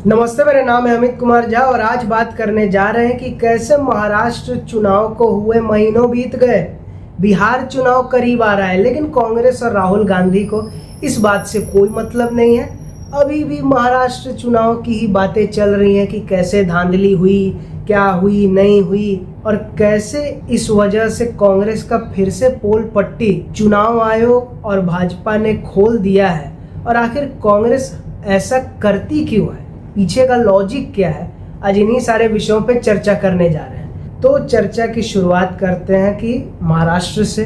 नमस्ते, मेरा नाम है अमित कुमार झा और आज बात करने जा रहे हैं कि कैसे महाराष्ट्र चुनाव को हुए महीनों बीत गए। बिहार चुनाव करीब आ रहा है, लेकिन कांग्रेस और राहुल गांधी को इस बात से कोई मतलब नहीं है। अभी भी महाराष्ट्र चुनाव की ही बातें चल रही हैं कि कैसे धांधली हुई, क्या हुई, नहीं हुई, और कैसे इस वजह से कांग्रेस का फिर से पोल पट्टी चुनाव आयोग और भाजपा ने खोल दिया है। और आखिर कांग्रेस ऐसा करती क्यों है, पीछे का लॉजिक क्या है, आज इन्हीं सारे विषयों पे चर्चा करने जा रहे हैं। तो चर्चा की शुरुआत करते हैं कि महाराष्ट्र से।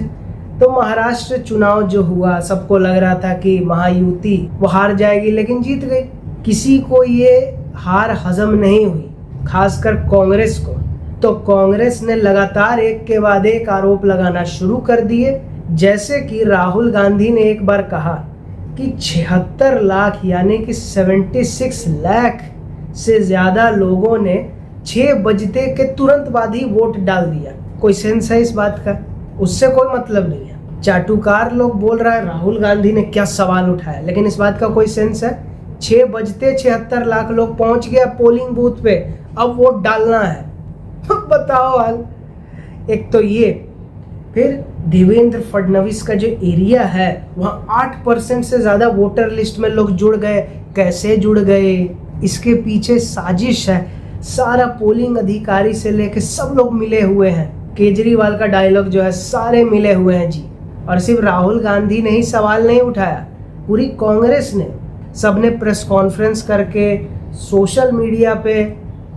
तो महाराष्ट्र चुनाव जो हुआ, सबको लग रहा था कि महायुति वो हार जाएगी, लेकिन जीत गई। किसी को ये हार हजम नहीं हुई, खासकर कांग्रेस को। तो कांग्रेस ने लगातार एक के बाद एक आरोप लगाना शुरू कर दिए। जैसे कि राहुल गांधी ने एक बार कहा कि 76 लाख यानी कि 76 लाख से ज्यादा लोगों ने 6 बजते के तुरंत बाद ही वोट डाल दिया। कोई सेंस है इस बात का? उससे कोई मतलब नहीं है। चाटुकार लोग बोल रहा है राहुल गांधी ने क्या सवाल उठाया, लेकिन इस बात का कोई सेंस है? 6 बजते 76 लाख लोग पहुंच गया पोलिंग बूथ पे, अब वोट डालना है। बताओ हाल। एक तो ये, फिर देवेंद्र फडणवीस का जो एरिया है वहाँ 8% से ज़्यादा वोटर लिस्ट में लोग जुड़ गए। कैसे जुड़ गए, इसके पीछे साजिश है। सारा पोलिंग अधिकारी से लेके सब लोग मिले हुए हैं। केजरीवाल का डायलॉग जो है, सारे मिले हुए हैं जी। और सिर्फ राहुल गांधी ने ही सवाल नहीं उठाया, पूरी कांग्रेस ने। सबने प्रेस कॉन्फ्रेंस करके, सोशल मीडिया पे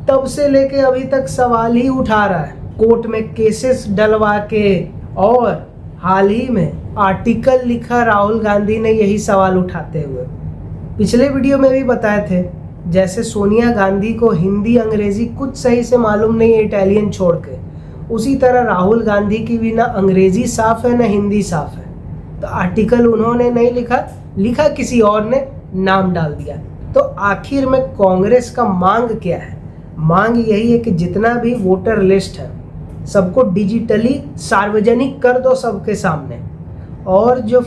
तब से लेके अभी तक सवाल ही उठा रहा है, कोर्ट में केसेस डलवा के। और हाल ही में आर्टिकल लिखा राहुल गांधी ने यही सवाल उठाते हुए। पिछले वीडियो में भी बताए थे, जैसे सोनिया गांधी को हिंदी अंग्रेजी कुछ सही से मालूम नहीं है इटालियन छोड़ के, उसी तरह राहुल गांधी की भी ना अंग्रेजी साफ है ना हिंदी साफ है। तो आर्टिकल उन्होंने नहीं लिखा किसी और ने नाम डाल दिया। तो आखिर में कांग्रेस का मांग क्या है? मांग यही है कि जितना भी वोटर लिस्ट है सबको डिजिटली सार्वजनिक कर दो सबके सामने, और जो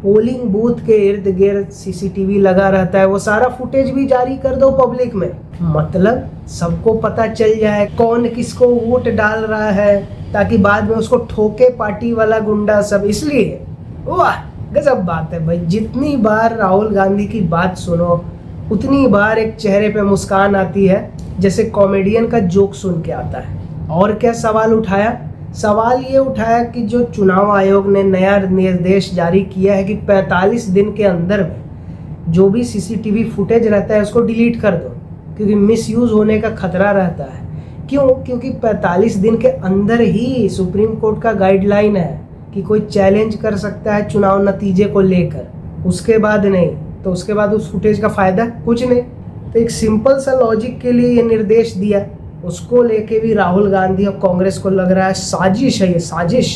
पोलिंग बूथ के इर्द गिर्द सीसीटीवी लगा रहता है वो सारा फुटेज भी जारी कर दो पब्लिक में। मतलब सबको पता चल जाए कौन किसको वोट डाल रहा है, ताकि बाद में उसको ठोके पार्टी वाला गुंडा सब। इसलिए वाह, गजब बात है भाई। जितनी बार राहुल गांधी की बात सुनो उतनी बार एक चेहरे पे मुस्कान आती है, जैसे कॉमेडियन का जोक सुन के आता है। और क्या सवाल उठाया? सवाल ये उठाया कि जो चुनाव आयोग ने नया निर्देश जारी किया है कि 45 दिन के अंदर में जो भी सीसीटीवी फुटेज रहता है उसको डिलीट कर दो, क्योंकि मिसयूज होने का खतरा रहता है। क्यों? क्योंकि 45 दिन के अंदर ही सुप्रीम कोर्ट का गाइडलाइन है कि कोई चैलेंज कर सकता है चुनाव नतीजे को लेकर, उसके बाद नहीं। तो उसके बाद उस फुटेज का फायदा कुछ नहीं। तो एक सिंपल सा लॉजिक के लिए ये निर्देश दिया, उसको लेके भी राहुल गांधी और कांग्रेस को लग रहा है साजिश है ये, साजिश।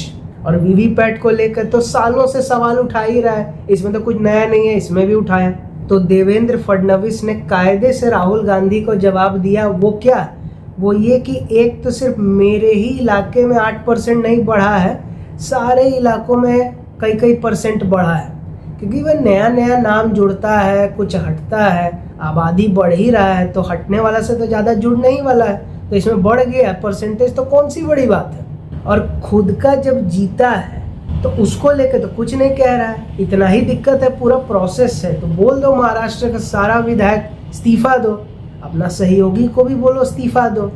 और वीवीपैट को लेकर तो सालों से सवाल उठा ही रहा है, इसमें तो कुछ नया नहीं है, इसमें भी उठाया। तो देवेंद्र फडणवीस ने कायदे से राहुल गांधी को जवाब दिया। वो क्या? वो ये कि एक तो सिर्फ मेरे ही इलाके में 8% नहीं बढ़ा है, सारे इलाकों में कई % बढ़ा है। क्योंकि वह नया नया नाम जुड़ता है, कुछ हटता है, आबादी बढ़ ही रहा है, तो हटने वाला से तो ज़्यादा जुड़ने ही वाला है। तो इसमें बढ़ गया परसेंटेज, तो कौन सी बड़ी बात है। और खुद का जब जीता है तो उसको लेकर तो कुछ नहीं कह रहा है। इतना ही दिक्कत है, पूरा प्रोसेस है। तो बोल दो महाराष्ट्र का सारा विधायक इस्तीफा दो, अपना सहयोगी को भी बोलो इस्तीफा दो।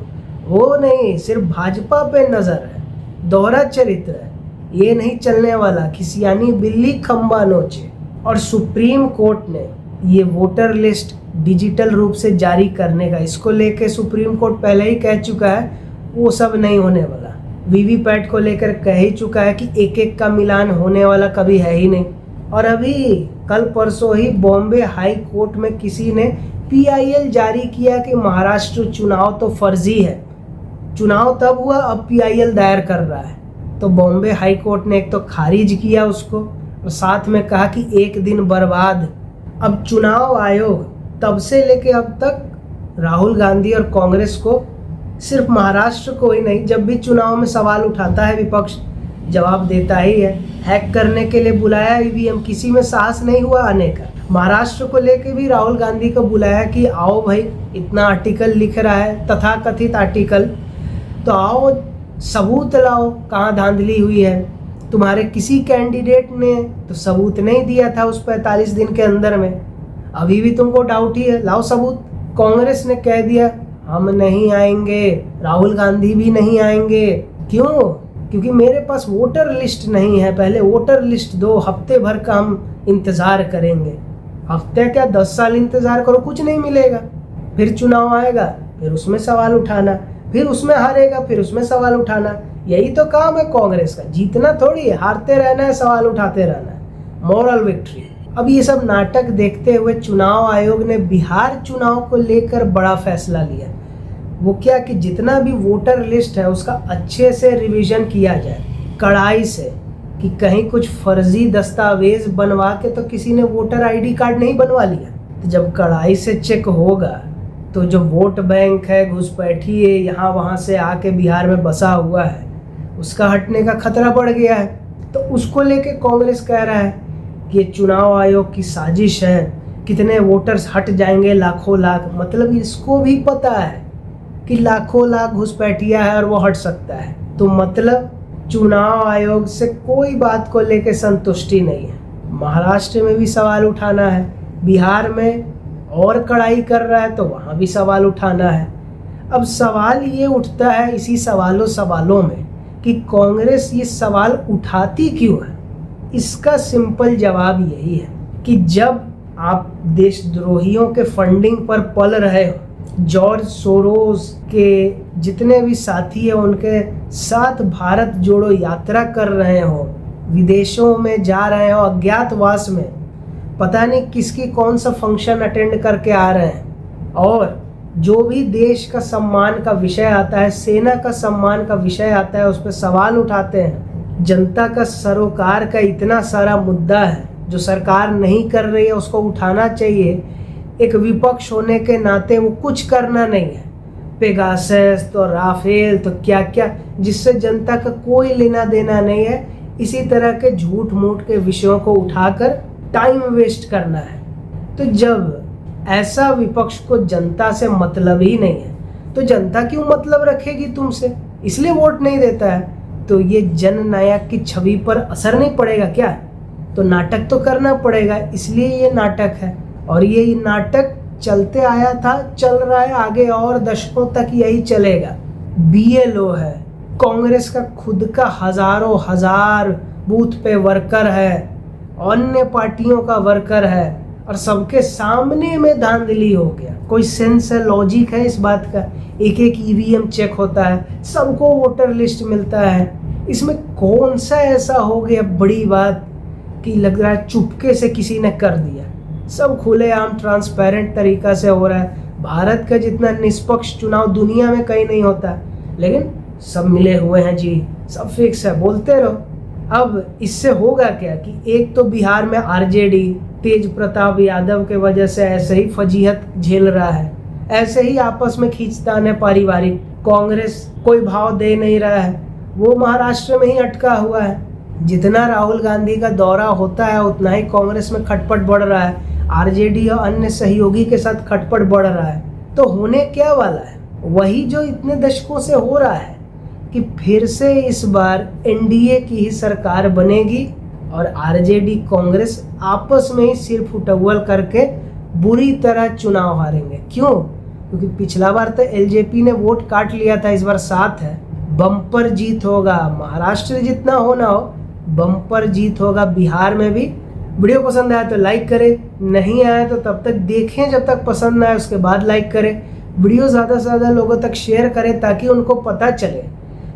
वो नहीं, सिर्फ भाजपा पे नजर है, दोहरा चरित्र है, ये नहीं चलने वाला। खिसियानी बिल्ली खंबा नोचे। और सुप्रीम कोर्ट ने ये वोटर लिस्ट डिजिटल रूप से जारी करने का, इसको लेके सुप्रीम कोर्ट पहले ही कह चुका है वो सब नहीं होने वाला। वीवीपैट को लेकर कह ही चुका है कि एक एक का मिलान होने वाला कभी है ही नहीं। और अभी कल परसों ही बॉम्बे हाई कोर्ट में किसी ने PIL जारी किया कि महाराष्ट्र चुनाव तो फर्जी है। चुनाव तब हुआ, अब PIL दायर कर रहा है। तो बॉम्बे हाई कोर्ट ने एक तो खारिज किया उसको, और साथ में कहा कि एक दिन बर्बाद। अब चुनाव आयोग तब से लेके अब तक राहुल गांधी और कांग्रेस को, सिर्फ महाराष्ट्र को ही नहीं, जब भी चुनाव में सवाल उठाता है विपक्ष, जवाब देता ही है। हैक करने के लिए बुलाया ईवीएम, किसी में साहस नहीं हुआ आने का। महाराष्ट्र को लेके भी राहुल गांधी को बुलाया कि आओ भाई, इतना आर्टिकल लिख रहा है, तथाकथित आर्टिकल, तो आओ सबूत लाओ कहाँ धांधली हुई है। तुम्हारे किसी कैंडिडेट ने तो सबूत नहीं दिया था उस 45 दिन के अंदर में, अभी भी तुमको डाउट ही है, लाओ सबूत। कांग्रेस ने कह दिया हम नहीं आएंगे, राहुल गांधी भी नहीं आएंगे। क्यों? क्योंकि मेरे पास वोटर लिस्ट नहीं है, पहले वोटर लिस्ट दो, हफ्ते भर का हम इंतज़ार करेंगे। हफ्ते क्या 10 साल इंतज़ार करो, कुछ नहीं मिलेगा। फिर चुनाव आएगा, फिर उसमें सवाल उठाना, फिर उसमें हारेगा, फिर उसमें सवाल उठाना। यही तो काम है कांग्रेस का, जीतना थोड़ी है, हारते रहना है, सवाल उठाते रहना है, मॉरल विक्ट्री। अब ये सब नाटक देखते हुए चुनाव आयोग ने बिहार चुनाव को लेकर बड़ा फैसला लिया। वो क्या कि जितना भी वोटर लिस्ट है उसका अच्छे से रिवीजन किया जाए, कड़ाई से, कि कहीं कुछ फर्जी दस्तावेज बनवा के तो किसी ने वोटर आईडी कार्ड नहीं बनवा लिया। तो जब कड़ाई से चेक होगा तो जो वोट बैंक है, घुसपैठी है, यहाँ वहाँ से आके बिहार में बसा हुआ है, उसका हटने का खतरा बढ़ गया है। तो उसको लेके कांग्रेस कह रहा है कि ये चुनाव आयोग की साजिश है, कितने वोटर्स हट जाएंगे, लाखों लाख। मतलब इसको भी पता है कि लाखों लाख घुसपैठिया है और वो हट सकता है। तो मतलब चुनाव आयोग से कोई बात को लेके संतुष्टि नहीं है। महाराष्ट्र में भी सवाल उठाना है, बिहार में और कड़ाई कर रहा है तो वहाँ भी सवाल उठाना है। अब सवाल ये उठता है इसी सवालों में कि कांग्रेस ये सवाल उठाती क्यों है। इसका सिंपल जवाब यही है कि जब आप देशद्रोहियों के फंडिंग पर पल रहे हो, जॉर्ज सोरोस के जितने भी साथी हैं उनके साथ भारत जोड़ो यात्रा कर रहे हो, विदेशों में जा रहे हो, अज्ञातवास में पता नहीं किसकी कौन सा फंक्शन अटेंड करके आ रहे हैं, और जो भी देश का सम्मान का विषय आता है, सेना का सम्मान का विषय आता है, उस पर सवाल उठाते हैं। जनता का सरोकार का इतना सारा मुद्दा है जो सरकार नहीं कर रही है, उसको उठाना चाहिए। एक विपक्ष होने के नाते वो कुछ करना नहीं है। पेगासस तो राफेल तो क्या क्या, जिससे जनता का कोई लेना देना नहीं है, इसी तरह के झूठ मूठ के विषयों को उठाकर टाइम वेस्ट करना है। तो जब ऐसा विपक्ष को जनता से मतलब ही नहीं है तो जनता क्यों मतलब रखेगी तुमसे, इसलिए वोट नहीं देता है। तो ये जननायक की छवि पर असर नहीं पड़ेगा क्या? तो नाटक तो करना पड़ेगा, इसलिए ये नाटक है। और ये नाटक चलते आया था, चल रहा है आगे और दशकों तक यही चलेगा। बीएलओ है, कांग्रेस का खुद का हजारों हजार बूथ पे वर्कर है, अन्य पार्टियों का वर्कर है, और सबके सामने में धांधली हो गया। कोई सेंस है, लॉजिक है इस बात का? एक एक ईवीएम चेक होता है, सबको वोटर लिस्ट मिलता है, इसमें कौन सा ऐसा हो गया बड़ी बात कि लग रहा है चुपके से किसी ने कर दिया? सब खुलेआम ट्रांसपेरेंट तरीका से हो रहा है। भारत का जितना निष्पक्ष चुनाव दुनिया में कहीं नहीं होता, लेकिन सब मिले हुए हैं जी, सब फिक्स है, बोलते रहो। अब इससे होगा क्या कि एक तो बिहार में आरजेडी तेज प्रताप यादव के वजह से ऐसे ही फजीहत झेल रहा है, ऐसे ही आपस में खींचतान है पारिवारिक। कांग्रेस कोई भाव दे नहीं रहा है, वो महाराष्ट्र में ही अटका हुआ है। जितना राहुल गांधी का दौरा होता है उतना ही कांग्रेस में खटपट बढ़ रहा है, आरजेडी और अन्य सहयोगी के साथ खटपट बढ़ रहा है। तो होने क्या वाला है? वही जो इतने दशकों से हो रहा है कि फिर से इस बार एनडीए की ही सरकार बनेगी और आरजेडी कांग्रेस आपस में ही सिर फुटअव्वल करके बुरी तरह चुनाव हारेंगे। क्यों? क्योंकि पिछला बार तो एलजेपी ने वोट काट लिया था, इस बार 7 है। बम्पर जीत होगा, महाराष्ट्र जितना होना हो बम्पर जीत होगा बिहार में भी। वीडियो पसंद आया तो लाइक करें, नहीं आया तो तब तक देखें जब तक पसंद ना आए, उसके बाद लाइक करें। वीडियो ज़्यादा से ज़्यादा लोगों तक शेयर करें ताकि उनको पता चले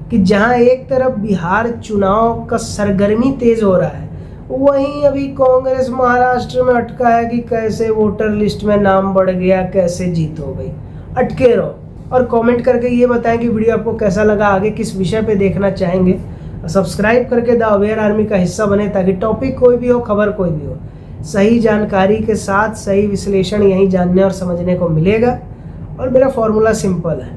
कि जहां एक तरफ बिहार चुनाव का सरगर्मी तेज हो रहा है, वहीं अभी कांग्रेस महाराष्ट्र में अटका है कि कैसे वोटर लिस्ट में नाम बढ़ गया, कैसे जीत हो गई। अटके रहो और कमेंट करके ये बताएं कि वीडियो आपको कैसा लगा, आगे किस विषय पे देखना चाहेंगे। सब्सक्राइब करके द अवेयर आर्मी का हिस्सा बने ताकि टॉपिक कोई भी हो, खबर कोई भी हो, सही जानकारी के साथ सही विश्लेषण यहीं जानने और समझने को मिलेगा। और मेरा फॉर्मूला सिंपल है,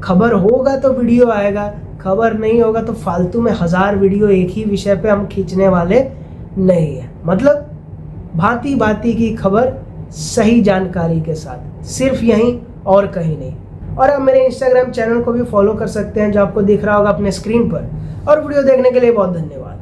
खबर होगा तो वीडियो आएगा, खबर नहीं होगा तो फालतू में 1000 वीडियो एक ही विषय पे हम खींचने वाले नहीं है। मतलब भांति भांति की खबर सही जानकारी के साथ, सिर्फ यहीं और कहीं नहीं। और आप मेरे इंस्टाग्राम चैनल को भी फॉलो कर सकते हैं जो आपको दिख रहा होगा अपने स्क्रीन पर। और वीडियो देखने के लिए बहुत धन्यवाद।